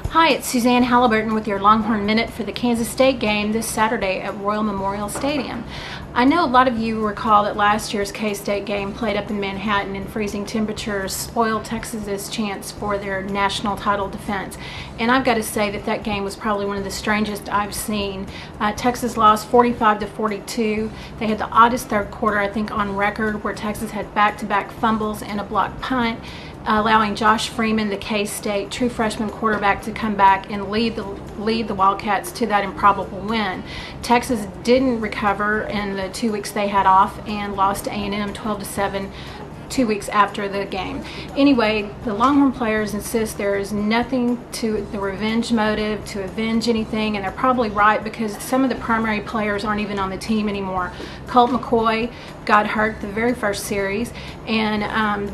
Hi, it's Suzanne Halliburton with your Longhorn Minute for the Kansas State game this Saturday at Royal Memorial Stadium. I know a lot of you recall that last year's K-State game played up in Manhattan in freezing temperatures spoiled Texas's chance for their national title defense. And I've got to say that that game was probably one of the strangest I've seen. Texas lost 45-42. They had the oddest third quarter, I think, on record, where Texas had back-to-back fumbles and a blocked punt, allowing Josh Freeman, the K-State true freshman quarterback, to come back and lead the Wildcats to that improbable win. Texas didn't recover in the 2 weeks they had off and lost to A&M 12-7 2 weeks after the game. Anyway, the Longhorn players insist there is nothing to the revenge motive, to avenge anything, and they're probably right, because some of the primary players aren't even on the team anymore. Colt McCoy got hurt the very first series, and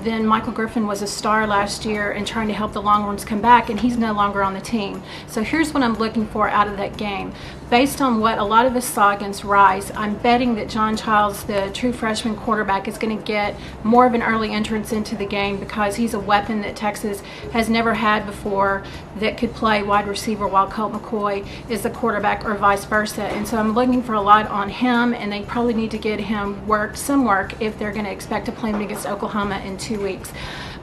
then Michael Griffin was a star last year and trying to help the Longhorns come back, and he's no longer on the team. So here's what I'm looking for out of that game. Based on what a lot of us saw against Rice, I'm betting that John Childs, the true freshman quarterback, is going to get more of an early entrance into the game, because he's a weapon that Texas has never had before that could play wide receiver while Colt McCoy is the quarterback, or vice versa. And so I'm looking for a lot on him, and they probably need to get him some work if they're going to expect to play him against Oklahoma in 2 weeks.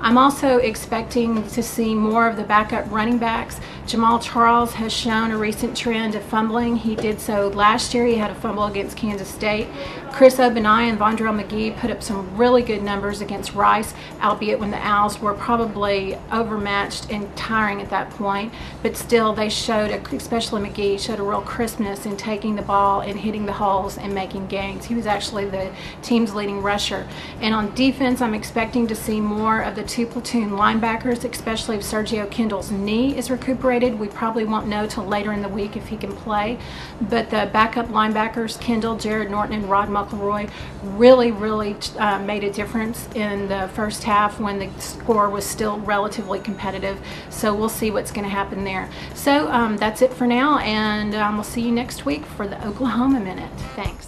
I'm also expecting to see more of the backup running backs. Jamal Charles has shown a recent trend of fumbling. He did so last year. He had a fumble against Kansas State. Chris Obanai and Vondrell McGee put up some really good numbers against Rice, albeit when the Owls were probably overmatched and tiring at that point. But still, they showed, especially McGee, showed a real crispness in taking the ball and hitting the holes and making gains. He was actually the team's leading rusher. And on defense, I'm expecting to see more of the two platoon linebackers, especially if Sergio Kendall's knee is recuperated. We probably won't know till later in the week if he can play. But the backup linebackers, Kendall, Jared Norton, and Rod McElroy, really made a difference in the first half when the score was still relatively competitive. So we'll see what's going to happen there. So that's it for now, and we'll see you next week for the Oklahoma Minute. Thanks.